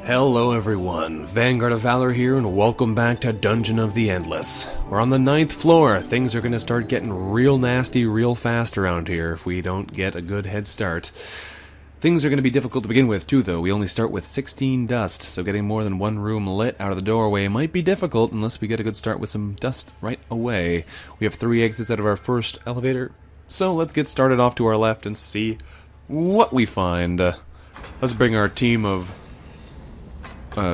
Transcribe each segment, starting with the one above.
Hello everyone, Vanguard of Valor here, and welcome back to Dungeon of the Endless. We're on the 9th floor. Things are gonna start getting real nasty real fast around here if we don't get a good head start. Things are gonna be difficult to begin with too, though. We only start with 16 dust, so getting more than one room lit out of the doorway might be difficult unless we get a good start with some dust right away. We have 3 exits out of our first elevator, so let's get started off to our left and see what we find. Let's bring our team of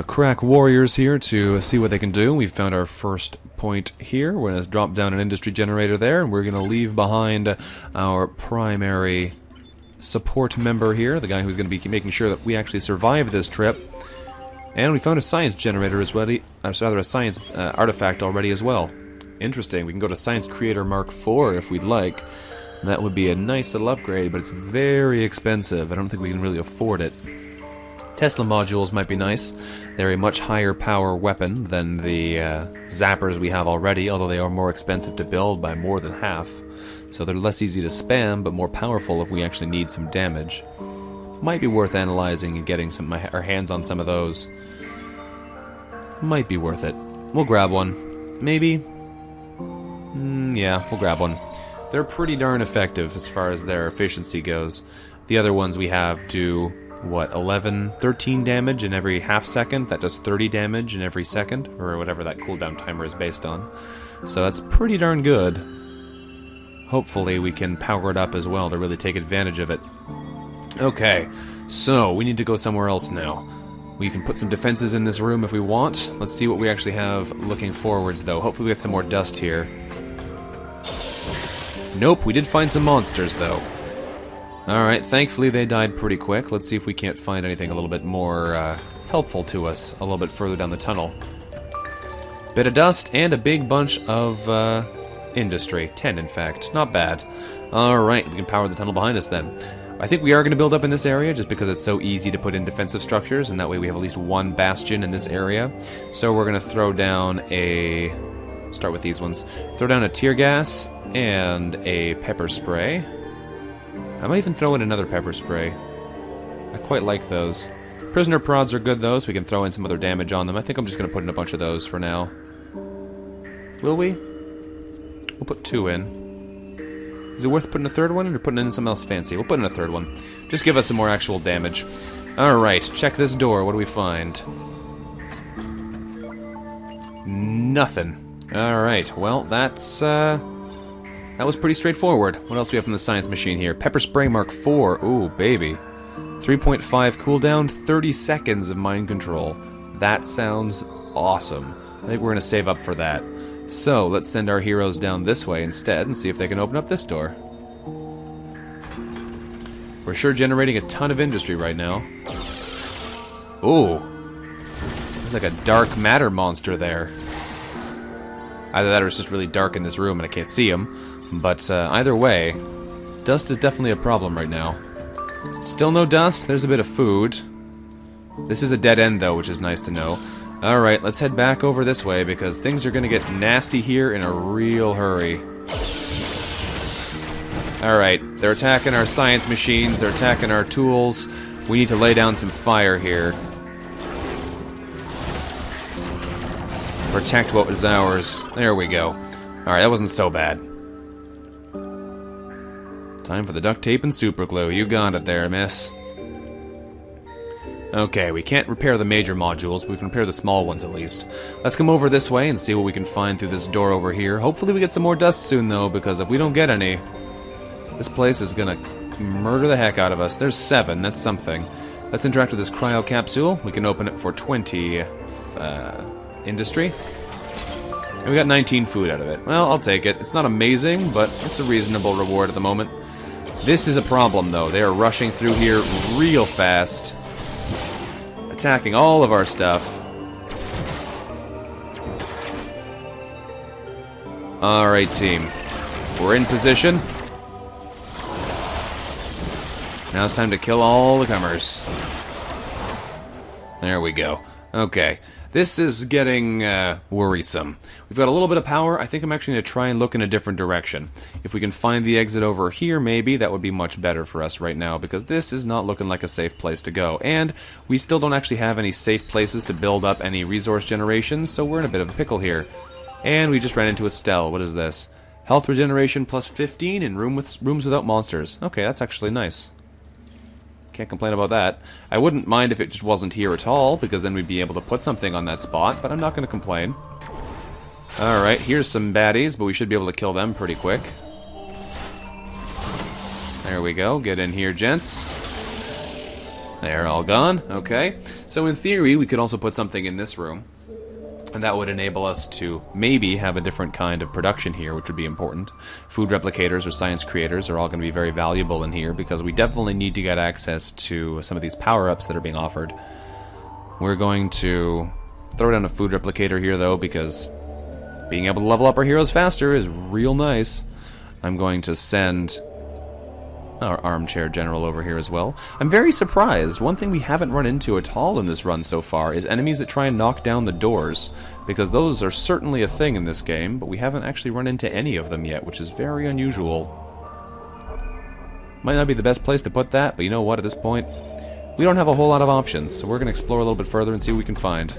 crack warriors here to see what they can do. We've found our first point here. We're going to drop down an industry generator there, and we're going to leave behind our primary support member here, the guy who's going to be making sure that we actually survive this trip. And we found a science generator as well, rather a science artifact already as well. Interesting. We can go to Science Creator Mark IV if we'd like. That would be a nice little upgrade, but it's very expensive. I don't think we can really afford it. Tesla modules might be nice. They're a much higher power weapon than the zappers we have already, although they are more expensive to build by more than half. So they're less easy to spam, but more powerful if we actually need some damage. Might be worth analyzing and getting our hands on some of those. Might be worth it. We'll grab one. Maybe? Yeah, we'll grab one. They're pretty darn effective as far as their efficiency goes. The other ones we have do, what, 13 damage in every half second? That does 30 damage in every second, or whatever that cooldown timer is based on. So that's pretty darn good. Hopefully we can power it up as well to really take advantage of it. Okay, so we need to go somewhere else now. We can put some defenses in this room if we want. Let's see what we actually have looking forwards, though. Hopefully we get some more dust here. Nope, we did find some monsters, though. Alright, thankfully they died pretty quick. Let's see if we can't find anything a little bit more helpful to us a little bit further down the tunnel. Bit of dust and a big bunch of industry. 10, in fact. Not bad. Alright, we can power the tunnel behind us then. I think we are going to build up in this area just because it's so easy to put in defensive structures, and that way we have at least one bastion in this area. So we're going to throw down a... start with these ones. Throw down a tear gas and a pepper spray. I might even throw in another pepper spray. I quite like those. Prisoner prods are good, though, so we can throw in some other damage on them. I think I'm just going to put in a bunch of those for now. Will we? We'll put 2 in. Is it worth putting a third one in or putting in something else fancy? We'll put in a third one. Just give us some more actual damage. Alright, check this door. What do we find? Nothing. Alright, well, that's, that was pretty straightforward. What else do we have from the science machine here? Pepper Spray Mark IV. Ooh, baby. 3.5 cooldown, 30 seconds of mind control. That sounds awesome. I think we're going to save up for that. So, let's send our heroes down this way instead and see if they can open up this door. We're sure generating a ton of industry right now. Ooh. There's like a dark matter monster there. Either that or it's just really dark in this room and I can't see him. But either way, dust is definitely a problem right now. Still no dust. There's a bit of food. This is a dead end, though, which is nice to know. Alright, let's head back over this way because things are going to get nasty here in a real hurry. Alright, they're attacking our science machines. They're attacking our tools. We need to lay down some fire here. Protect what was ours. There we go. Alright, that wasn't so bad. Time for the duct tape and super glue. You got it there, miss. Okay, we can't repair the major modules, but we can repair the small ones at least. Let's come over this way and see what we can find through this door over here. Hopefully we get some more dust soon, though, because if we don't get any, this place is gonna murder the heck out of us. There's 7, that's something. Let's interact with this cryo capsule. We can open it for 20 industry. And we got 19 food out of it. Well, I'll take it. It's not amazing, but it's a reasonable reward at the moment. This is a problem, though. They are rushing through here real fast. Attacking all of our stuff. Alright, team. We're in position. Now it's time to kill all the comers. There we go. Okay. This is getting worrisome. We've got a little bit of power. I think I'm actually going to try and look in a different direction. If we can find the exit over here, maybe, that would be much better for us right now, because this is not looking like a safe place to go. And we still don't actually have any safe places to build up any resource generation, so we're in a bit of a pickle here. And we just ran into a stell. What is this? Health regeneration plus 15 in rooms without monsters. Okay, that's actually nice. Can't complain about that. I wouldn't mind if it just wasn't here at all, because then we'd be able to put something on that spot, but I'm not going to complain. Alright, here's some baddies, but we should be able to kill them pretty quick. There we go. Get in here, gents. They're all gone. Okay. So in theory, we could also put something in this room, and that would enable us to maybe have a different kind of production here, which would be important. Food replicators or science creators are all going to be very valuable in here, because we definitely need to get access to some of these power-ups that are being offered. We're going to throw down a food replicator here, though, because being able to level up our heroes faster is real nice. I'm going to send our armchair general over here as well. I'm very surprised. One thing we haven't run into at all in this run so far is enemies that try and knock down the doors, because those are certainly a thing in this game, but we haven't actually run into any of them yet, which is very unusual. Might not be the best place to put that, but you know what, at this point, we don't have a whole lot of options, so we're going to explore a little bit further and see what we can find.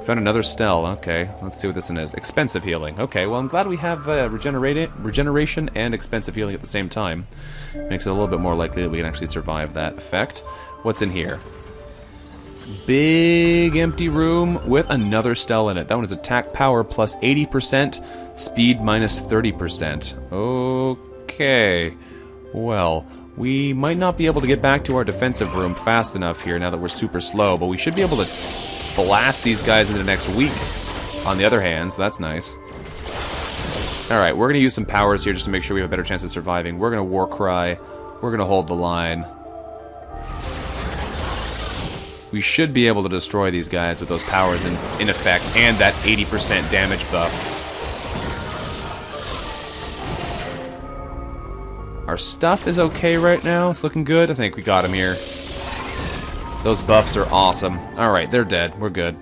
Found another stell. Okay, let's see what this one is. Expensive healing. Okay, well, I'm glad we have regeneration and expensive healing at the same time. Makes it a little bit more likely that we can actually survive that effect. What's in here? Big empty room with another stell in it. That one is attack power plus 80%, speed minus 30%. Okay. Well, we might not be able to get back to our defensive room fast enough here now that we're super slow, but we should be able to blast these guys into next week, on the other hand, so that's nice. Alright, we're going to use some powers here just to make sure we have a better chance of surviving. We're going to war cry. We're going to hold the line. We should be able to destroy these guys with those powers in effect, and that 80% damage buff. Our stuff is okay right now. It's looking good. I think we got him here. Those buffs are awesome. Alright, they're dead. We're good.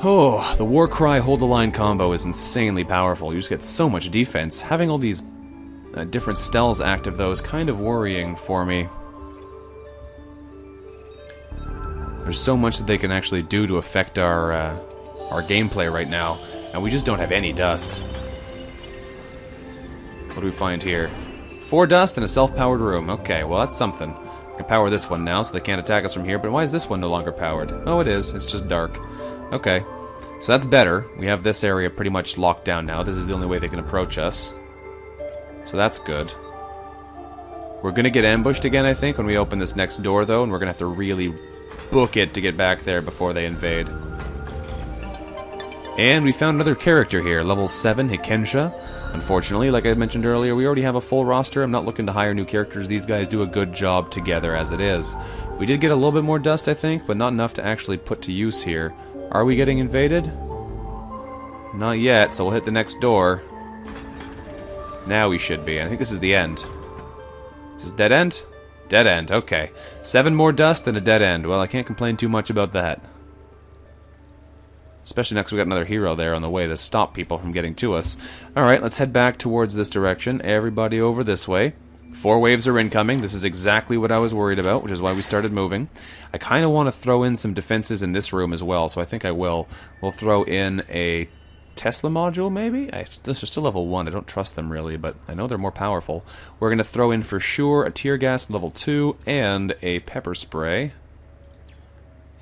Oh, the war cry hold the line combo is insanely powerful. You just get so much defense. Having all these different stells active, though, is kind of worrying for me. There's so much that they can actually do to affect our gameplay right now, and we just don't have any dust. What do we find here? 4 dust and a self-powered room. Okay, well, that's something. I can power this one now, so they can't attack us from here, but why is this one no longer powered? Oh, it is. It's just dark. Okay. So that's better. We have this area pretty much locked down now. This is the only way they can approach us. So that's good. We're going to get ambushed again, I think, when we open this next door, though, and we're going to have to really book it to get back there before they invade. And we found another character here, level 7, Hikensha. Unfortunately, like I mentioned earlier, we already have a full roster. I'm not looking to hire new characters. These guys do a good job together as it is. We did get a little bit more dust, I think, but not enough to actually put to use here. Are we getting invaded? Not yet, so we'll hit the next door. Now we should be. I think this is the end. Is this dead end? Dead end, okay. 7 more dust and a dead end. Well, I can't complain too much about that. Especially next we got another hero there on the way to stop people from getting to us. Alright, let's head back towards this direction. Everybody over this way. 4 waves are incoming. This is exactly what I was worried about, which is why we started moving. I kind of want to throw in some defenses in this room as well, so I think I will. We'll throw in a Tesla module, maybe? This is still level 1. I don't trust them really, but I know they're more powerful. We're going to throw in for sure a tear gas level 2 and a pepper spray.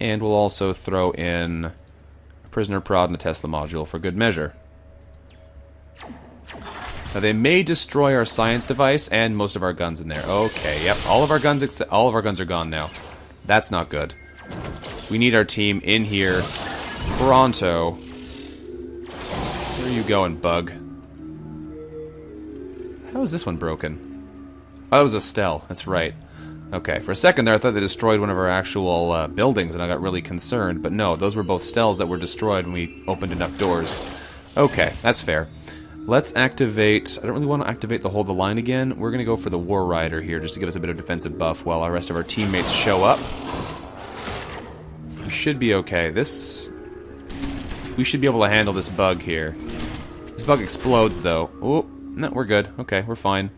And we'll also throw in prisoner prod and a Tesla module for good measure. Now they may destroy our science device and most of our guns in there. Okay, yep, all of our guns are gone now. That's not good. We need our team in here pronto. Where are you going, bug? How is this one broken? Oh, it was a stell. That's right. Okay, for a second there I thought they destroyed one of our actual buildings and I got really concerned, but no, those were both stells that were destroyed when we opened enough doors. Okay, that's fair. Let's activate... I don't really want to activate the hold the line again. We're going to go for the War Rider here just to give us a bit of defensive buff while our rest of our teammates show up. We should be okay. We should be able to handle this bug here. This bug explodes, though. Oh, no, we're good. Okay, we're fine.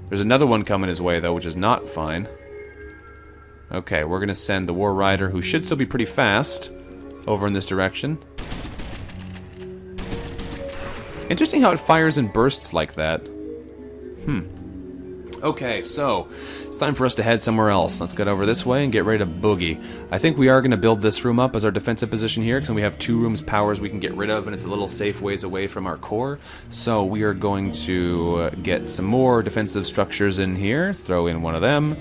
There's another one coming his way, though, which is not fine. Okay, we're going to send the War Rider, who should still be pretty fast, over in this direction. Interesting how it fires in bursts like that. Okay, so it's time for us to head somewhere else. Let's get over this way and get ready to boogie. I think we are going to build this room up as our defensive position here, because we have 2 rooms powers we can get rid of, and it's a little safe ways away from our core. So we are going to get some more defensive structures in here. Throw in one of them,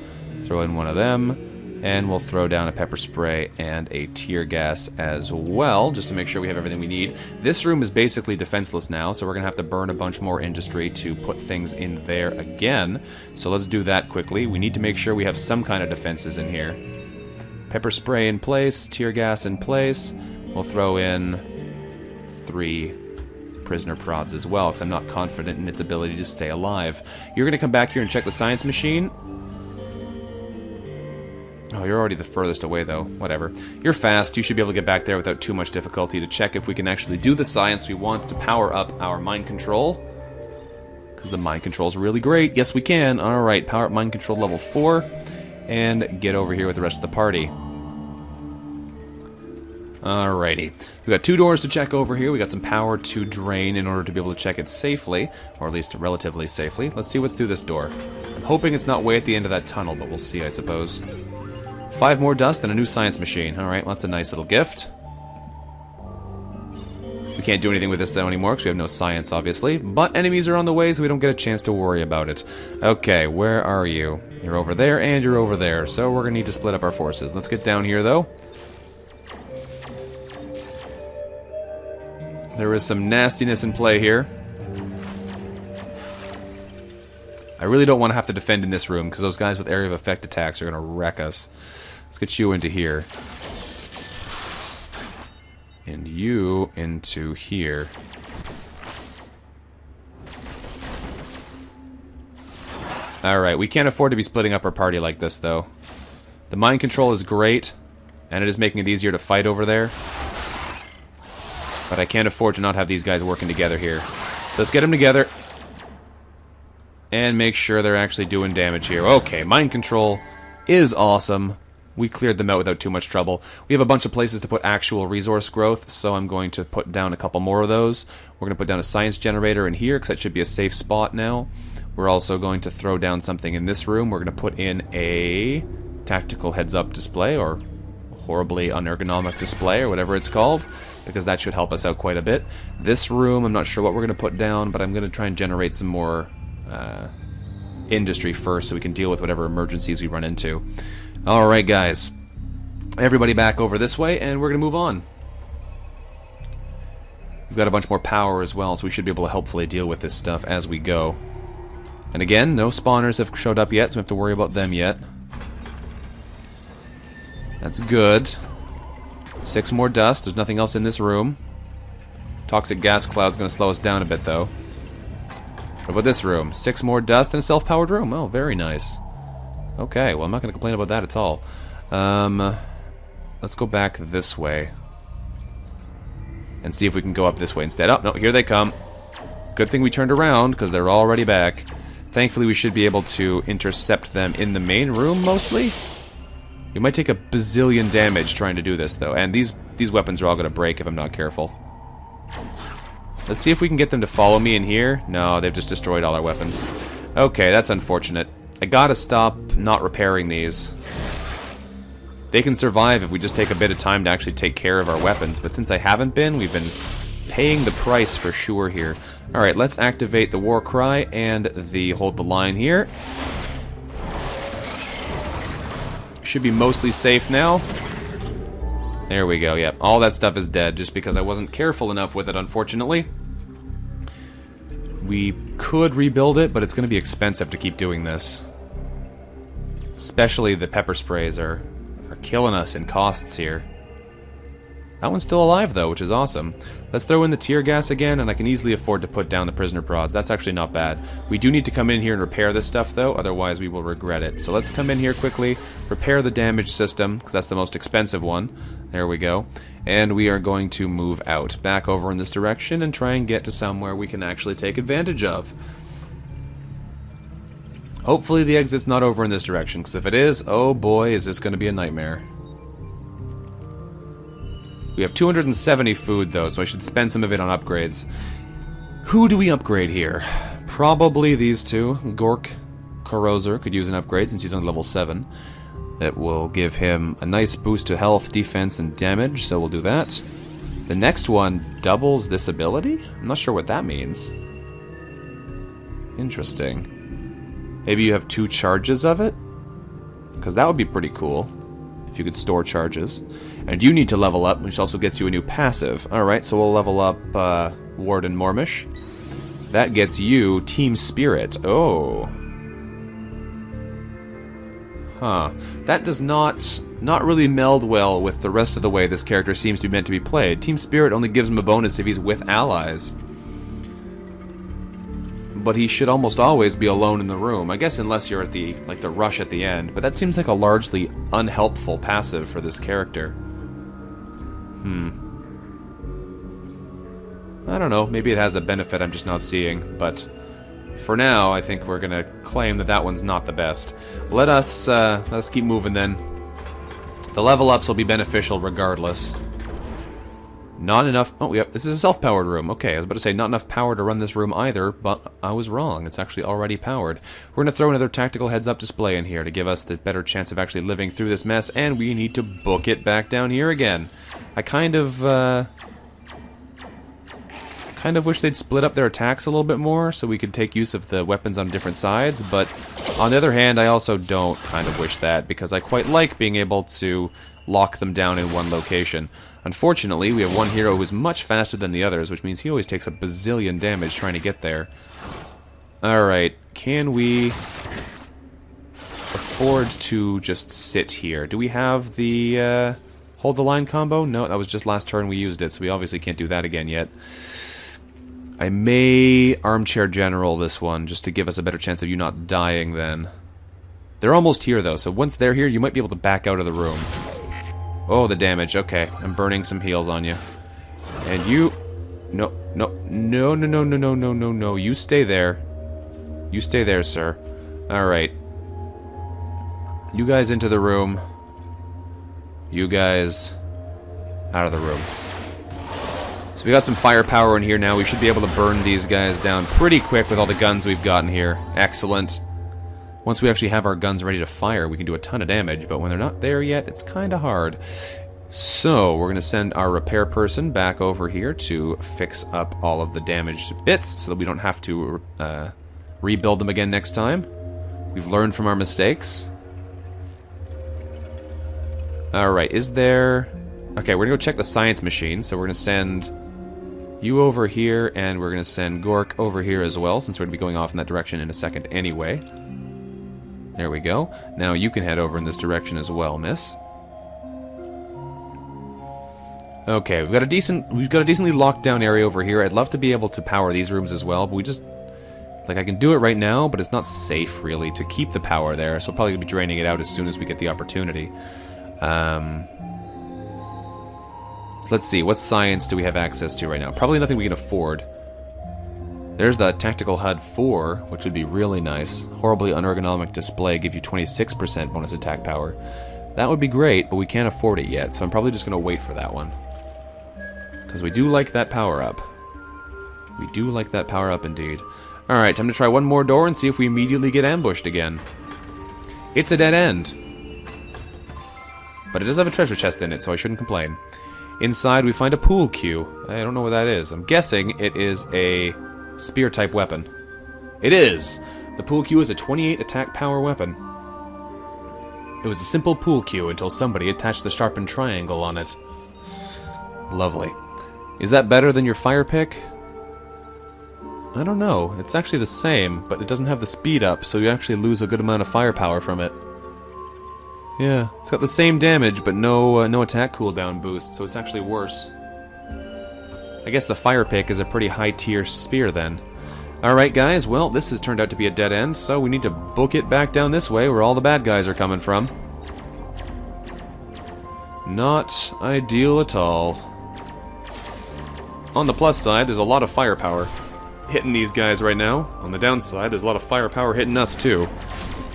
throw in one of them, and we'll throw down a pepper spray and a tear gas as well, just to make sure we have everything we need. This room is basically defenseless now, so we're going to have to burn a bunch more industry to put things in there again. So let's do that quickly. We need to make sure we have some kind of defenses in here. Pepper spray in place, tear gas in place. We'll throw in 3 prisoner prods as well, because I'm not confident in its ability to stay alive. You're going to come back here and check the science machine. Oh, you're already the furthest away, though. Whatever. You're fast. You should be able to get back there without too much difficulty to check if we can actually do the science we want to power up our mind control. Because the mind control is really great. Yes, we can. Alright, power up mind control level 4. And get over here with the rest of the party. Alrighty. We got 2 doors to check over here. We got some power to drain in order to be able to check it safely. Or at least relatively safely. Let's see what's through this door. I'm hoping it's not way at the end of that tunnel, but we'll see, I suppose. 5 more dust and a new science machine. Alright, well, that's a nice little gift. We can't do anything with this, though, anymore, because we have no science, obviously. But enemies are on the way, so we don't get a chance to worry about it. Okay, where are you? You're over there, and you're over there. So we're going to need to split up our forces. Let's get down here, though. There is some nastiness in play here. I really don't want to have to defend in this room, because those guys with area of effect attacks are going to wreck us. Let's get you into here. And you into here. Alright, we can't afford to be splitting up our party like this, though. The mind control is great, and it is making it easier to fight over there. But I can't afford to not have these guys working together here. So let's get them together. And make sure they're actually doing damage here. Okay, mind control is awesome. We cleared them out without too much trouble. We have a bunch of places to put actual resource growth, so I'm going to put down a couple more of those. We're going to put down a science generator in here, because that should be a safe spot now. We're also going to throw down something in this room. We're going to put in a tactical heads-up display, or horribly unergonomic display, or whatever it's called, because that should help us out quite a bit. This room, I'm not sure what we're going to put down, but I'm going to try and generate some more industry first, so we can deal with whatever emergencies we run into. Alright, guys. Everybody back over this way, and we're going to move on. We've got a bunch more power as well, so we should be able to hopefully deal with this stuff as we go. And again, no spawners have showed up yet, so we don't have to worry about them yet. That's good. 6 more dust. There's nothing else in this room. Toxic gas cloud's going to slow us down a bit, though. What about this room? 6 more dust and a self-powered room. Oh, very nice. Okay, well, I'm not going to complain about that at all. Let's go back this way. And see if we can go up this way instead. Oh, no, here they come. Good thing we turned around, because they're already back. Thankfully, we should be able to intercept them in the main room, mostly. We might take a bazillion damage trying to do this, though. And these weapons are all going to break if I'm not careful. Let's see if we can get them to follow me in here. No, they've just destroyed all our weapons. Okay, that's unfortunate. I gotta stop not repairing these. They can survive if we just take a bit of time to actually take care of our weapons, but since I haven't been, we've been paying the price for sure here. Alright, let's activate the war cry and the hold the line here. Should be mostly safe now. There we go, yep. All that stuff is dead just because I wasn't careful enough with it, unfortunately. We could rebuild it, but it's going to be expensive to keep doing this. Especially the pepper sprays are killing us in costs here. That one's still alive, though, which is awesome. Let's throw in the tear gas again, and I can easily afford to put down the prisoner prods. That's actually not bad. We do need to come in here and repair this stuff, though, otherwise we will regret it. So let's come in here quickly, repair the damage system, because that's the most expensive one. There we go. And we are going to move out, back over in this direction, and try and get to somewhere we can actually take advantage of. Hopefully the exit's not over in this direction, because if it is, oh boy, is this going to be a nightmare. We have 270 food, though, so I should spend some of it on upgrades. Who do we upgrade here? Probably these two. Gork Korozer could use an upgrade since he's on level 7. That will give him a nice boost to health, defense, and damage, so we'll do that. The next one doubles this ability? I'm not sure what that means. Interesting. Maybe you have 2 charges of it? Because that would be pretty cool. If you could store charges. And you need to level up, which also gets you a new passive. Alright, so we'll level up Warden Mormish. That gets you Team Spirit. Oh. Huh. That does not really meld well with the rest of the way this character seems to be meant to be played. Team Spirit only gives him a bonus if he's with allies. But he should almost always be alone in the room. I guess unless you're at the rush at the end. But that seems like a largely unhelpful passive for this character. I don't know. Maybe it has a benefit I'm just not seeing. But for now, I think we're gonna claim that that one's not the best. Let us keep moving then. The level ups will be beneficial regardless. Not enough... Oh, yeah, this is a self-powered room. Okay, I was about to say not enough power to run this room either, but I was wrong. It's actually already powered. We're going to throw another tactical heads-up display in here to give us the better chance of actually living through this mess, and we need to book it back down here again. I kind of wish they'd split up their attacks a little bit more so we could take use of the weapons on different sides, but on the other hand, I also don't kind of wish that, because I quite like being able to lock them down in one location. Unfortunately, we have one hero who's much faster than the others, which means he always takes a bazillion damage trying to get there. Alright, can we afford to just sit here? Do we have the hold the line combo? No, that was just last turn we used it, so we obviously can't do that again yet. I may armchair general this one, just to give us a better chance of you not dying then. They're almost here, though, so once they're here, you might be able to back out of the room. Oh, the damage. Okay, I'm burning some heals on you. And you... No. You stay there. You stay there, sir. Alright. You guys into the room. You guys out of the room. So we got some firepower in here now. We should be able to burn these guys down pretty quick with all the guns we've got in here. Excellent. Once we actually have our guns ready to fire, we can do a ton of damage, but when they're not there yet, it's kind of hard. So, we're going to send our repair person back over here to fix up all of the damaged bits so that we don't have to rebuild them again next time. We've learned from our mistakes. Alright, is there... Okay, we're going to go check the science machine, so we're going to send you over here, and we're going to send Gork over here as well, since we're going to be going off in that direction in a second anyway. There we go. Now you can head over in this direction as well, miss. Okay, we've got a decently locked down area over here. I'd love to be able to power these rooms as well, but we just... Like, I can do it right now, but it's not safe, really, to keep the power there, so we'll probably be draining it out as soon as we get the opportunity. So let's see, what science do we have access to right now? Probably nothing we can afford. There's the Tactical HUD 4, which would be really nice. Horribly unergonomic display, give you 26% bonus attack power. That would be great, but we can't afford it yet, so I'm probably just going to wait for that one. Because we do like that power-up. We do like that power-up indeed. Alright, time to try one more door and see if we immediately get ambushed again. It's a dead end. But it does have a treasure chest in it, so I shouldn't complain. Inside we find a pool cue. I don't know what that is. I'm guessing it is a spear-type weapon. It is! The pool cue is a 28 attack power weapon. It was a simple pool cue until somebody attached the sharpened triangle on it. Lovely. Is that better than your fire pick? I don't know. It's actually the same, but it doesn't have the speed up, so you actually lose a good amount of firepower from it. Yeah, it's got the same damage, but no attack cooldown boost, so it's actually worse. I guess the fire pick is a pretty high tier spear then. Alright guys, well this has turned out to be a dead end, so we need to book it back down this way where all the bad guys are coming from. Not ideal at all. On the plus side, there's a lot of firepower hitting these guys right now. On the downside, there's a lot of firepower hitting us too.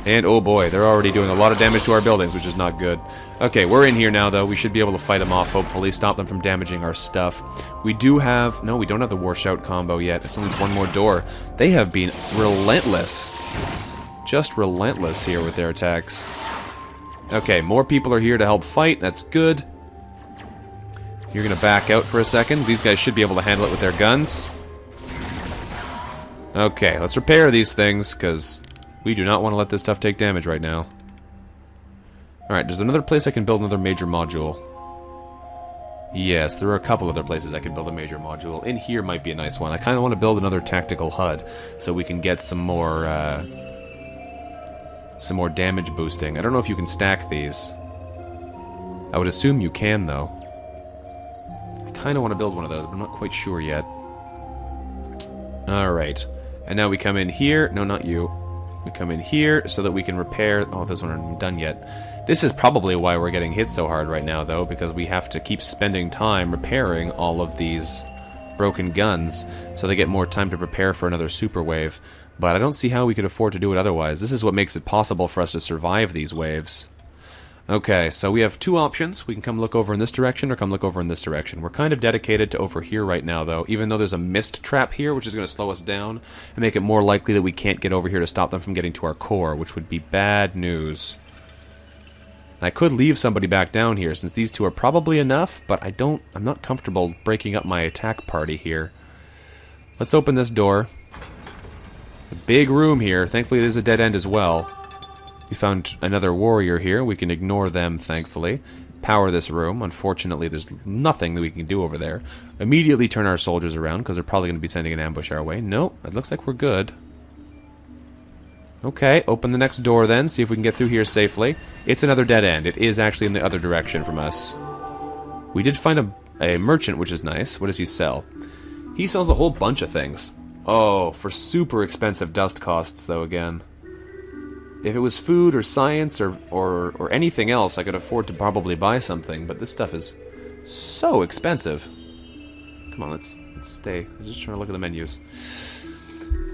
And oh boy, they're already doing a lot of damage to our buildings, which is not good. Okay, we're in here now though. We should be able to fight them off, hopefully. Stop them from damaging our stuff. We do have... No, we don't have the War Shout combo yet. It still needs one more door. They have been relentless. Just relentless here with their attacks. Okay, more people are here to help fight. That's good. You're gonna back out for a second. These guys should be able to handle it with their guns. Okay, let's repair these things, because we do not want to let this stuff take damage right now. Alright, there's another place I can build another major module. Yes, there are a couple other places I can build a major module. In here might be a nice one. I kind of want to build another tactical HUD, so we can get some more damage boosting. I don't know if you can stack these. I would assume you can, though. I kind of want to build one of those, but I'm not quite sure yet. Alright. And now we come in here. No, not you. We come in here so that we can repair... Oh, those ones aren't done yet. This is probably why we're getting hit so hard right now, though, because we have to keep spending time repairing all of these broken guns, so they get more time to prepare for another super wave. But I don't see how we could afford to do it otherwise. This is what makes it possible for us to survive these waves. Okay, so we have two options. We can come look over in this direction or come look over in this direction. We're kind of dedicated to over here right now, though, even though there's a mist trap here, which is going to slow us down and make it more likely that we can't get over here to stop them from getting to our core, which would be bad news. I could leave somebody back down here, since these two are probably enough, but I'm not comfortable breaking up my attack party here. Let's open this door. A big room here. Thankfully, it is a dead end as well. We found another warrior here. We can ignore them, thankfully. Power this room. Unfortunately, there's nothing that we can do over there. Immediately turn our soldiers around, because they're probably going to be sending an ambush our way. Nope, it looks like we're good. Okay, open the next door then, see if we can get through here safely. It's another dead end. It is actually in the other direction from us. We did find a merchant, which is nice. What does he sell? He sells a whole bunch of things. Oh, for super expensive dust costs, though, again. If it was food or science or anything else, I could afford to probably buy something, but this stuff is so expensive. Come on, let's stay. I'm just trying to look at the menus.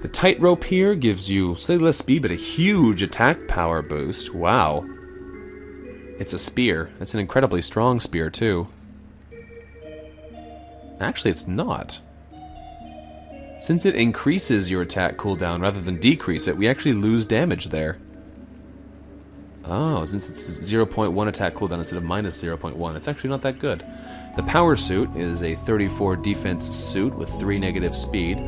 The tightrope here gives you slightly less speed, but a huge attack power boost. Wow. It's a spear. It's an incredibly strong spear, too. Actually, it's not. Since it increases your attack cooldown rather than decrease it, we actually lose damage there. Oh, since it's 0.1 attack cooldown instead of minus 0.1, it's actually not that good. The power suit is a 34 defense suit with 3 negative speed.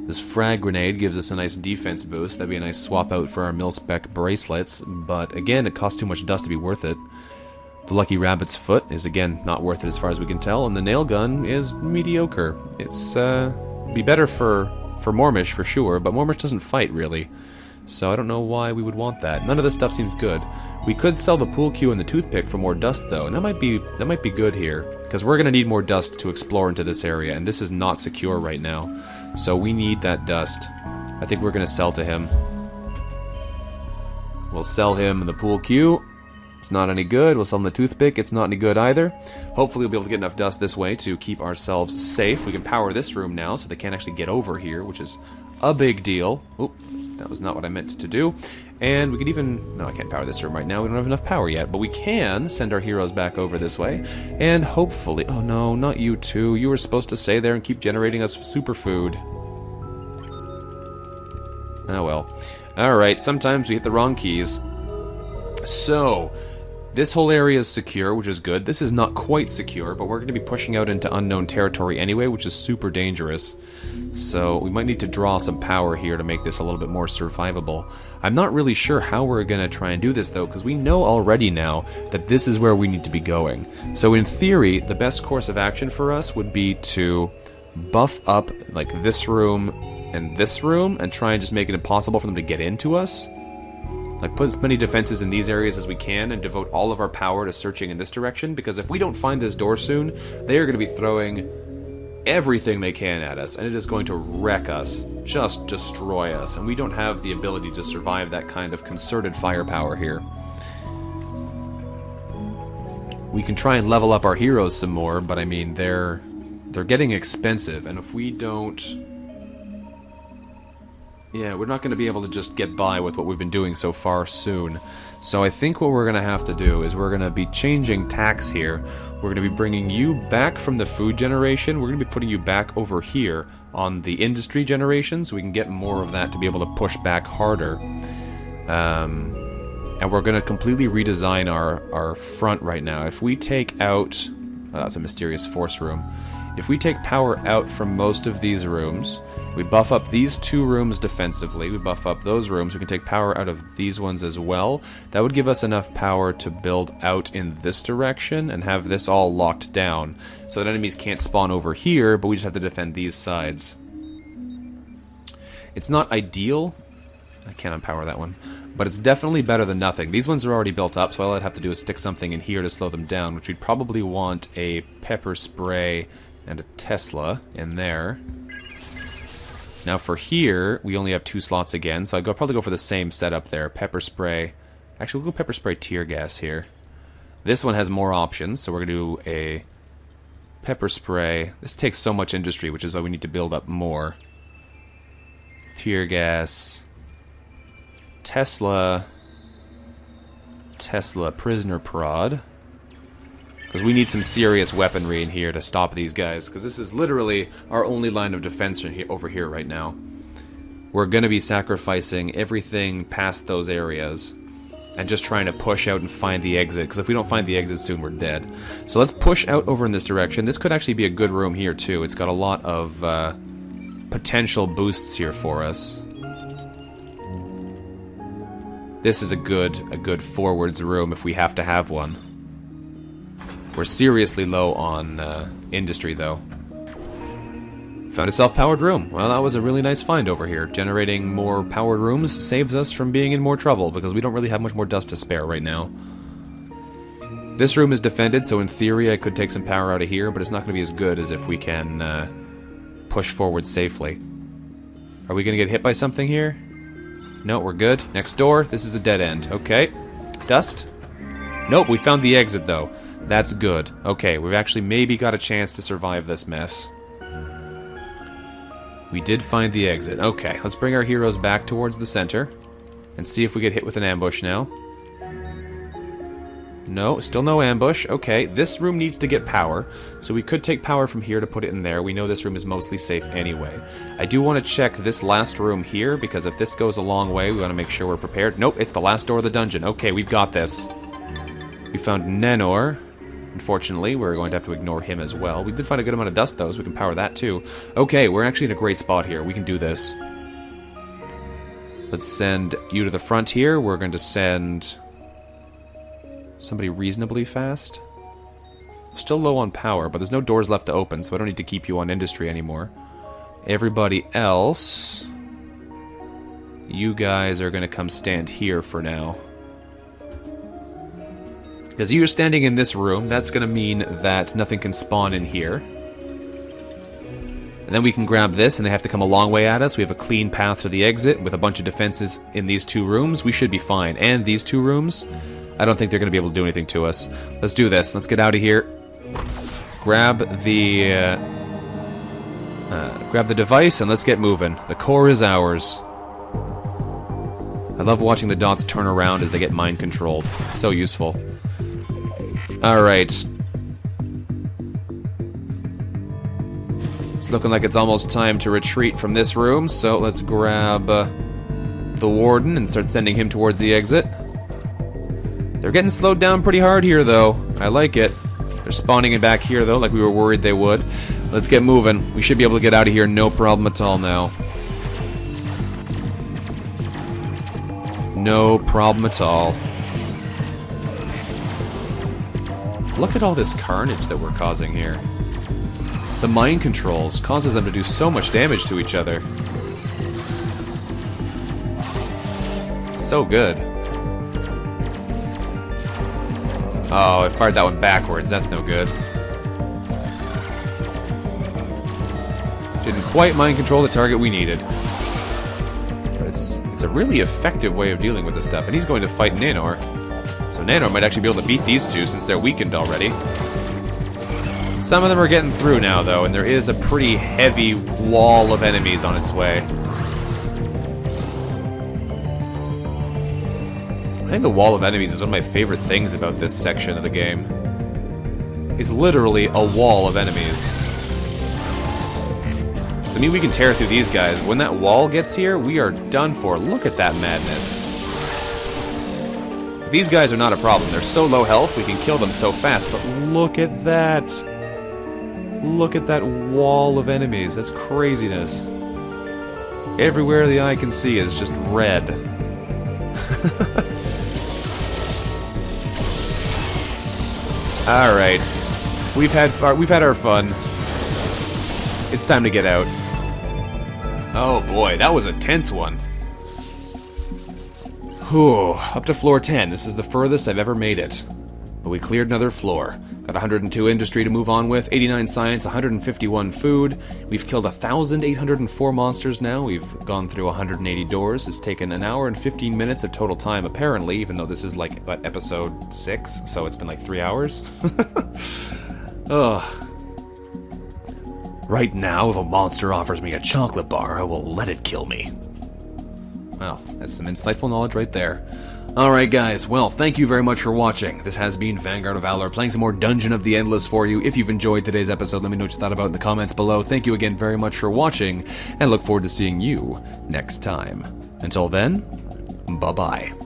This frag grenade gives us a nice defense boost. That'd be a nice swap out for our mil-spec bracelets, but again, it costs too much dust to be worth it. The Lucky Rabbit's foot is again not worth it as far as we can tell, and the nail gun is mediocre. It's be better for Mormish for sure, but Mormish doesn't fight really. So I don't know why we would want that. None of this stuff seems good. We could sell the pool cue and the toothpick for more dust though, and that might be good here, because we're gonna need more dust to explore into this area, and this is not secure right now. So we need that dust. I think we're gonna sell to him. We'll sell him the pool cue. It's not any good. We'll sell him the toothpick. It's not any good either. Hopefully we'll be able to get enough dust this way to keep ourselves safe. We can power this room now, so they can't actually get over here, which is a big deal. Oop. That was not what I meant to do. And we could even... No, I can't power this room right now. We don't have enough power yet. But we can send our heroes back over this way. And hopefully... Oh no, not you two. You were supposed to stay there and keep generating us superfood. Oh well. Alright, sometimes we hit the wrong keys. So... This whole area is secure, which is good. This is not quite secure, but we're going to be pushing out into unknown territory anyway, which is super dangerous. So we might need to draw some power here to make this a little bit more survivable. I'm not really sure how we're going to try and do this, though, because we know already now that this is where we need to be going. So in theory, the best course of action for us would be to buff up like this room and try and just make it impossible for them to get into us. Like, put as many defenses in these areas as we can and devote all of our power to searching in this direction, because if we don't find this door soon, they are going to be throwing everything they can at us, and it is going to wreck us, just destroy us, and we don't have the ability to survive that kind of concerted firepower here. We can try and level up our heroes some more, but I mean, they're getting expensive, and if we don't... Yeah, we're not going to be able to just get by with what we've been doing so far soon. So I think what we're going to have to do is we're going to be changing tax here. We're going to be bringing you back from the food generation. We're going to be putting you back over here on the industry generation, so we can get more of that to be able to push back harder. And we're going to completely redesign our front right now. If we take out... Oh, that's a mysterious force room. If we take power out from most of these rooms, we buff up these 2 rooms defensively, we buff up those rooms, we can take power out of these ones as well. That would give us enough power to build out in this direction and have this all locked down, so that enemies can't spawn over here, but we just have to defend these sides. It's not ideal. I can't unpower that one. But it's definitely better than nothing. These ones are already built up, so all I'd have to do is stick something in here to slow them down, which we'd probably want a pepper spray and a Tesla in there. Now for here, we only have 2 slots again, so I'd probably go for the same setup there. Pepper spray. Actually, we'll go pepper spray tear gas here. This one has more options, so we're going to do a pepper spray. This takes so much industry, which is why we need to build up more. Tear gas. Tesla prisoner prod. Because we need some serious weaponry in here to stop these guys, because this is literally our only line of defense over here right now. We're going to be sacrificing everything past those areas and just trying to push out and find the exit, because if we don't find the exit soon, we're dead. So let's push out over in this direction. This could actually be a good room here too. It's got a lot of potential boosts here for us. This is a good forwards room if we have to have one. We're seriously low on industry, though. Found a self-powered room. Well, that was a really nice find over here. Generating more powered rooms saves us from being in more trouble, because we don't really have much more dust to spare right now. This room is defended, so in theory I could take some power out of here, but it's not going to be as good as if we can push forward safely. Are we going to get hit by something here? No, we're good. Next door. This is a dead end. Okay. Dust? Nope, we found the exit, though. That's good. Okay, we've actually maybe got a chance to survive this mess. We did find the exit. Okay, let's bring our heroes back towards the center and see if we get hit with an ambush now. No, still no ambush. Okay, this room needs to get power, so we could take power from here to put it in there. We know this room is mostly safe anyway. I do want to check this last room here, because if this goes a long way, we want to make sure we're prepared. Nope, it's the last door of the dungeon. Okay, we've got this. We found Nenor. Unfortunately, we're going to have to ignore him as well. We did find a good amount of dust, though, so we can power that, too. Okay, we're actually in a great spot here. We can do this. Let's send you to the front here. We're going to send somebody reasonably fast. Still low on power, but there's no doors left to open, so I don't need to keep you on industry anymore. Everybody else... You guys are going to come stand here for now. Because you're standing in this room, that's going to mean that nothing can spawn in here. And then we can grab this, and they have to come a long way at us. We have a clean path to the exit with a bunch of defenses in these 2 rooms. We should be fine. And these 2 rooms, I don't think they're going to be able to do anything to us. Let's do this. Let's get out of here. Grab the device, and let's get moving. The core is ours. I love watching the dots turn around as they get mind controlled. It's so useful. Alright. It's looking like it's almost time to retreat from this room, so let's grab the warden and start sending him towards the exit. They're getting slowed down pretty hard here, though. I like it. They're spawning in back here, though, like we were worried they would. Let's get moving. We should be able to get out of here no problem at all now. No problem at all. Look at all this carnage that we're causing here. The mind controls causes them to do so much damage to each other. So good. Oh, I fired that one backwards. That's no good. Didn't quite mind control the target we needed. But it's a really effective way of dealing with this stuff. And he's going to fight Nanor. So Nanor might actually be able to beat these two since they're weakened already. Some of them are getting through now, though, and there is a pretty heavy wall of enemies on its way. I think the wall of enemies is one of my favorite things about this section of the game. It's literally a wall of enemies. So, I mean, we can tear through these guys. When that wall gets here, we are done for. Look at that madness. These guys are not a problem. They're so low health, we can kill them so fast. But look at that. Look at that wall of enemies. That's craziness. Everywhere the eye can see is just red. Alright. We've had our fun. It's time to get out. Oh boy, that was a tense one. Whew, up to floor 10. This is the furthest I've ever made it. But we cleared another floor. Got 102 industry to move on with, 89 science, 151 food. We've killed 1,804 monsters now. We've gone through 180 doors. It's taken an hour and 15 minutes of total time, apparently, even though this is like, what, episode 6? So it's been like 3 hours? Ugh. Right now, if a monster offers me a chocolate bar, I will let it kill me. Well, that's some insightful knowledge right there. Alright guys, well, thank you very much for watching. This has been Vanguard of Valor, playing some more Dungeon of the Endless for you. If you've enjoyed today's episode, let me know what you thought about it in the comments below. Thank you again very much for watching, and look forward to seeing you next time. Until then, bye-bye.